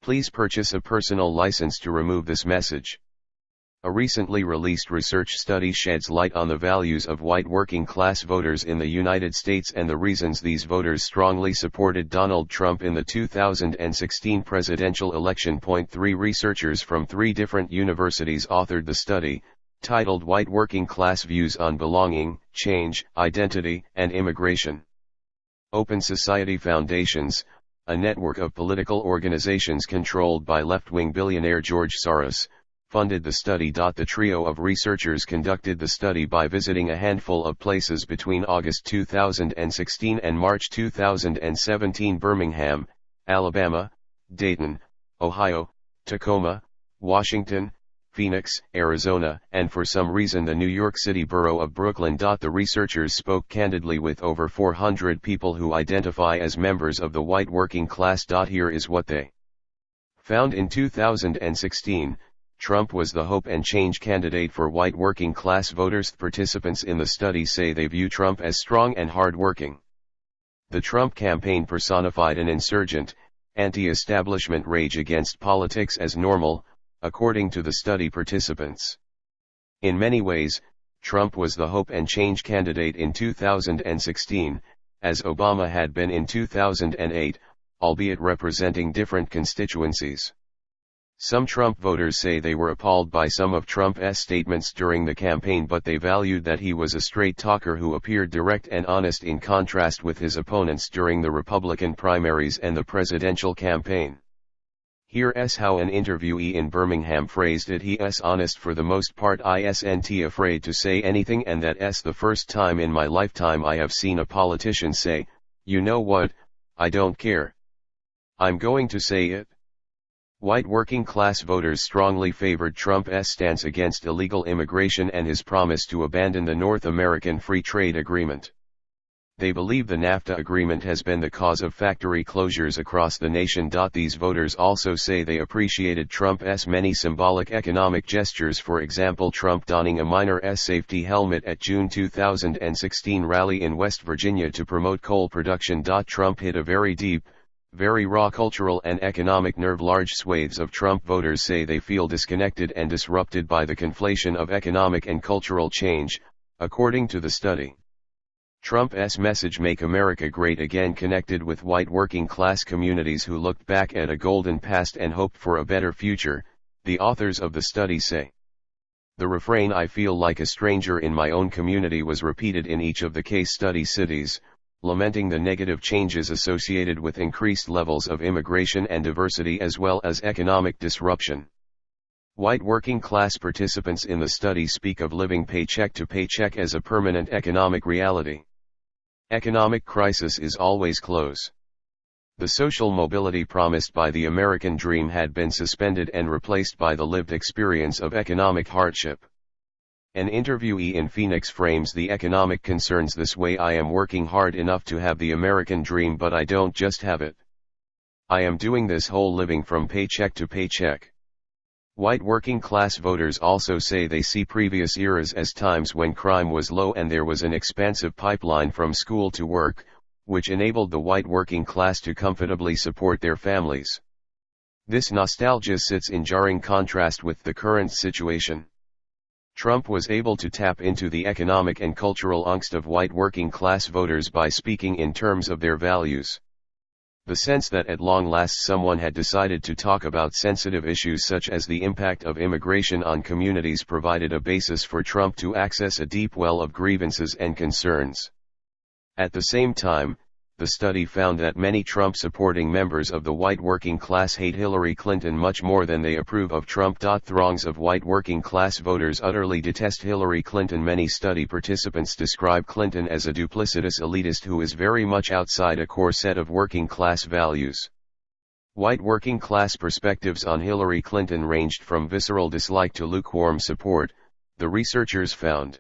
Please purchase a personal license to remove this message. A recently released research study sheds light on the values of white working-class voters in the United States and the reasons these voters strongly supported Donald Trump in the 2016 presidential election. 3 Researchers from 3 different universities authored the study, titled White Working-Class Views on Belonging, Change, Identity, and Immigration. Open Society Foundations, a network of political organizations controlled by left-wing billionaire George Soros, funded the study. The trio of researchers conducted the study by visiting a handful of places between August 2016 and March 2017: Birmingham, Alabama, Dayton, Ohio, Tacoma, Washington, Phoenix, Arizona, and for some reason the New York City borough of Brooklyn. The researchers spoke candidly with over 400 people who identify as members of the white working class. Here is what they found. In 2016, Trump was the hope and change candidate for white working class voters. Participants in the study say they view Trump as strong and hard-working. The Trump campaign personified an insurgent, anti-establishment rage against politics as normal, according to the study participants. In many ways, Trump was the hope and change candidate in 2016, as Obama had been in 2008, albeit representing different constituencies. Some Trump voters say they were appalled by some of Trump's statements during the campaign, but they valued that he was a straight talker who appeared direct and honest, in contrast with his opponents during the Republican primaries and the presidential campaign. Here's how an interviewee in Birmingham phrased it: "He's honest for the most part, isn't afraid to say anything, and that's the first time in my lifetime I have seen a politician say, you know what, I don't care. I'm going to say it." White working-class voters strongly favored Trump's stance against illegal immigration and his promise to abandon the North American Free Trade Agreement. They believe the NAFTA agreement has been the cause of factory closures across the nation. These voters also say they appreciated Trump's many symbolic economic gestures, for example Trump donning a minor's safety helmet at June 2016 rally in West Virginia to promote coal production. Trump hit a very deep, very raw cultural and economic nerve. Large swathes of Trump voters say they feel disconnected and disrupted by the conflation of economic and cultural change, according to the study. Trump's message, "Make America Great Again," connected with white working-class communities who looked back at a golden past and hoped for a better future, the authors of the study say. The refrain "I feel like a stranger in my own community" was repeated in each of the case study cities, lamenting the negative changes associated with increased levels of immigration and diversity as well as economic disruption. White working-class participants in the study speak of living paycheck to paycheck as a permanent economic reality. Economic crisis is always close. The social mobility promised by the American dream had been suspended and replaced by the lived experience of economic hardship. An interviewee in Phoenix frames the economic concerns this way: "I am working hard enough to have the American dream, but I don't just have it. I am doing this whole living from paycheck to paycheck." White working-class voters also say they see previous eras as times when crime was low and there was an expansive pipeline from school to work, which enabled the white working class to comfortably support their families. This nostalgia sits in jarring contrast with the current situation. Trump was able to tap into the economic and cultural angst of white working-class voters by speaking in terms of their values. The sense that at long last someone had decided to talk about sensitive issues such as the impact of immigration on communities provided a basis for Trump to access a deep well of grievances and concerns. At the same time, the study found that many Trump-supporting members of the white working class hate Hillary Clinton much more than they approve of Trump. Throngs of white working class voters utterly detest Hillary Clinton. Many study participants describe Clinton as a duplicitous elitist who is very much outside a core set of working class values. White working class perspectives on Hillary Clinton ranged from visceral dislike to lukewarm support, the researchers found.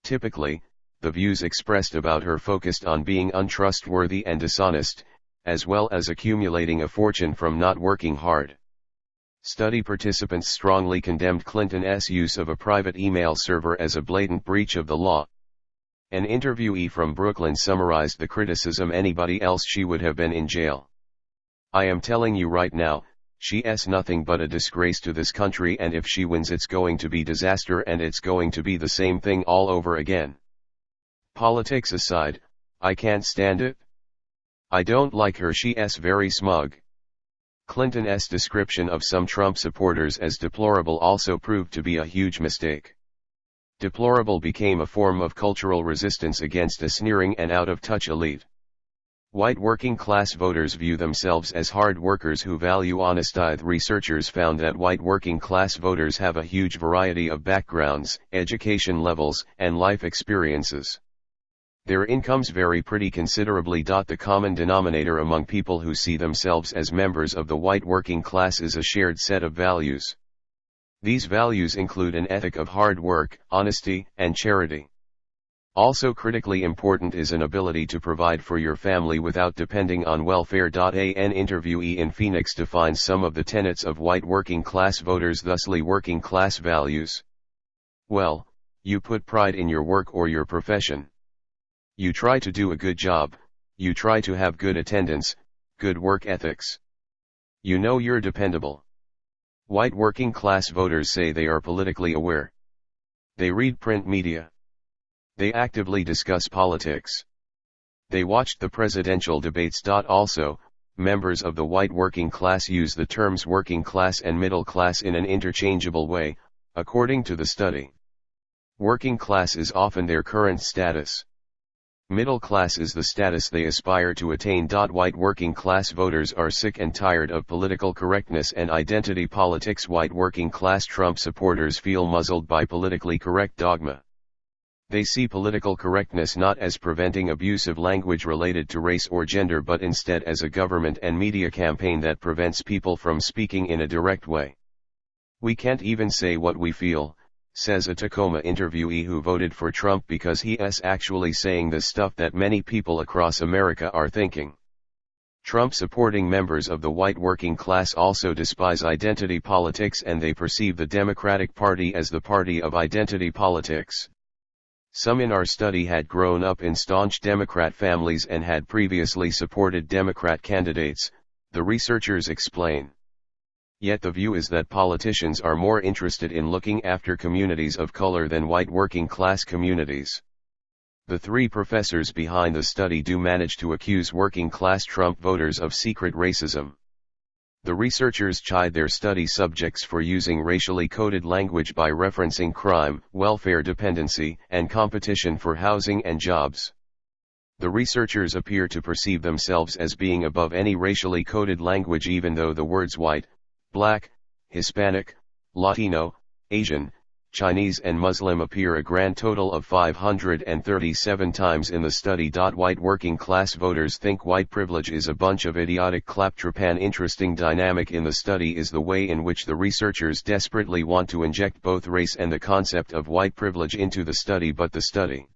Typically, the views expressed about her focused on being untrustworthy and dishonest, as well as accumulating a fortune from not working hard. Study participants strongly condemned Clinton's use of a private email server as a blatant breach of the law. An interviewee from Brooklyn summarized the criticism: "Anybody else, she would have been in jail. I am telling you right now, She's nothing but a disgrace to this country, and if she wins it's going to be disaster, and it's going to be the same thing all over again. Politics aside, I can't stand it. I don't like her, she's very smug. Clinton's description of some Trump supporters as deplorable also proved to be a huge mistake. Deplorable became a form of cultural resistance against a sneering and out-of-touch elite. White working-class voters view themselves as hard workers who value honesty. The researchers found that white working-class voters have a huge variety of backgrounds, education levels, and life experiences. Their incomes vary pretty considerably. The common denominator among people who see themselves as members of the white working class is a shared set of values. These values include an ethic of hard work, honesty, and charity. Also critically important is an ability to provide for your family without depending on welfare. An interviewee in Phoenix defines some of the tenets of white working class voters thusly: working class values. Well, you put pride in your work or your profession. You try to do a good job, you try to have good attendance, good work ethics. You know you're dependable. White working class voters say they are politically aware. They read print media. They actively discuss politics. They watched the presidential debates. Also, members of the white working class use the terms working class and middle class in an interchangeable way, according to the study. Working class is often their current status. Middle class is the status they aspire to attain. White working class voters are sick and tired of political correctness and identity politics. White working class Trump supporters feel muzzled by politically correct dogma. They see political correctness not as preventing abusive language related to race or gender, but instead as a government and media campaign that prevents people from speaking in a direct way. We can't even say what we feel, says a Tacoma interviewee who voted for Trump, because he's actually saying the stuff that many people across America are thinking. Trump-supporting members of the white working class also despise identity politics, and they perceive the Democratic Party as the party of identity politics. Some in our study had grown up in staunch Democrat families and had previously supported Democrat candidates, the researchers explain. Yet the view is that politicians are more interested in looking after communities of color than white working class communities. The three professors behind the study do manage to accuse working class Trump voters of secret racism. The researchers chide their study subjects for using racially coded language by referencing crime, welfare dependency, and competition for housing and jobs. The researchers appear to perceive themselves as being above any racially coded language, even though the words white, Black, Hispanic, Latino, Asian, Chinese and Muslim appear a grand total of 537 times in the study. White working class voters think white privilege is a bunch of idiotic claptrap. An interesting dynamic in the study is the way in which the researchers desperately want to inject both race and the concept of white privilege into the study, but the study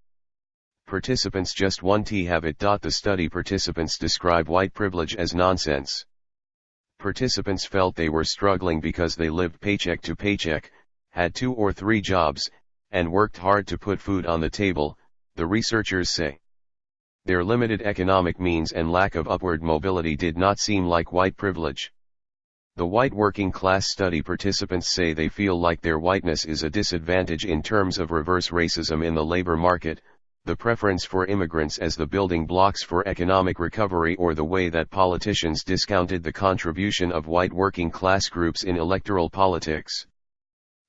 participants just want to have it. The study participants describe white privilege as nonsense. Participants felt they were struggling because they lived paycheck to paycheck, had 2 or 3 jobs, and worked hard to put food on the table, the researchers say. Their limited economic means and lack of upward mobility did not seem like white privilege. The white working class study participants say they feel like their whiteness is a disadvantage in terms of reverse racism in the labor market, the preference for immigrants as the building blocks for economic recovery, or the way that politicians discounted the contribution of white working class groups in electoral politics.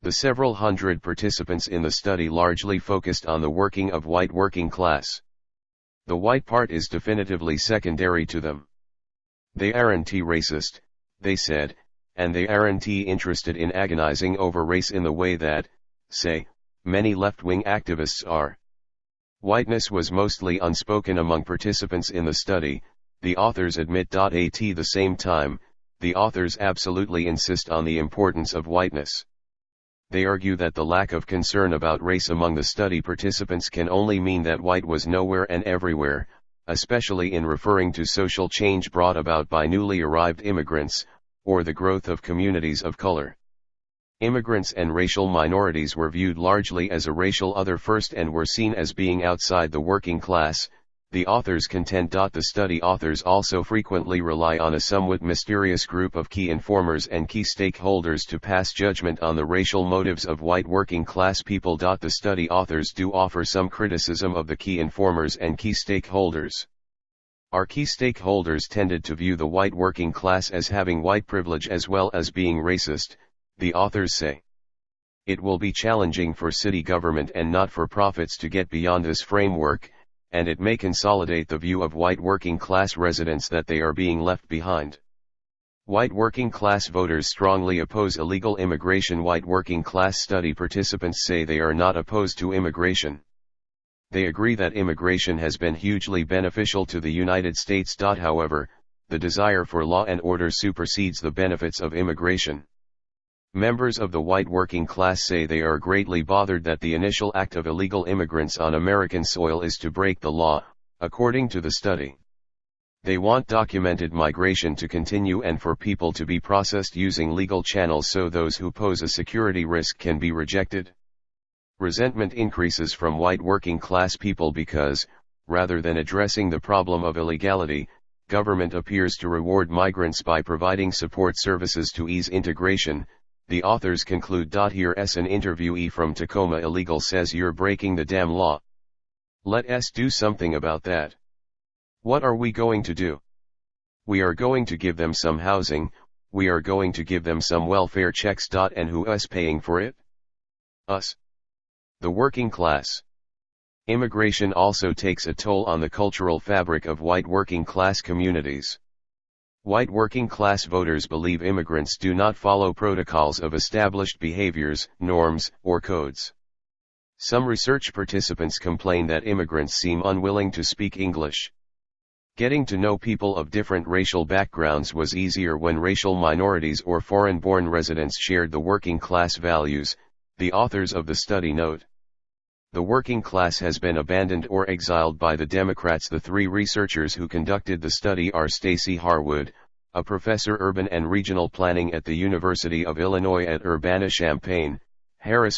The several hundred participants in the study largely focused on the working of white working class. The white part is definitively secondary to them. They aren't racist, they said, and they aren't interested in agonizing over race in the way that, say, many left-wing activists are. Whiteness was mostly unspoken among participants in the study, the authors admit. At the same time, the authors absolutely insist on the importance of whiteness. They argue that the lack of concern about race among the study participants can only mean that white was nowhere and everywhere, especially in referring to social change brought about by newly arrived immigrants, or the growth of communities of color. Immigrants and racial minorities were viewed largely as a racial other first and were seen as being outside the working class, The authors contend. The study authors also frequently rely on a somewhat mysterious group of key informers and key stakeholders to pass judgment on the racial motives of white working class people. The study authors do offer some criticism of the key informers and key stakeholders. Our key stakeholders tended to view the white working class as having white privilege as well as being racist, the authors say. It will be challenging for city government and not-for-profits to get beyond this framework, and it may consolidate the view of white working class residents that they are being left behind. White working class voters strongly oppose illegal immigration. White working class study participants say they are not opposed to immigration. They agree that immigration has been hugely beneficial to the United States. However, the desire for law and order supersedes the benefits of immigration. Members of the white working class say they are greatly bothered that the initial act of illegal immigrants on American soil is to break the law, according to the study. They want documented migration to continue and for people to be processed using legal channels so those who pose a security risk can be rejected. Resentment increases from white working class people because, rather than addressing the problem of illegality, government appears to reward migrants by providing support services to ease integration. The authors conclude. Here's an interviewee from Tacoma. Illegal says you're breaking the damn law. Let us do something about that. What are we going to do? We are going to give them some housing, we are going to give them some welfare checks. And who is paying for it? Us. The working class. Immigration also takes a toll on the cultural fabric of white working class communities. White working class voters believe immigrants do not follow protocols of established behaviors, norms, or codes. Some research participants complain that immigrants seem unwilling to speak English. Getting to know people of different racial backgrounds was easier when racial minorities or foreign-born residents shared the working class values, the authors of the study note. The working class has been abandoned or exiled by the Democrats. The three researchers who conducted the study are Stacy Harwood, a professor urban and regional planning at the University of Illinois at Urbana-Champaign, Harris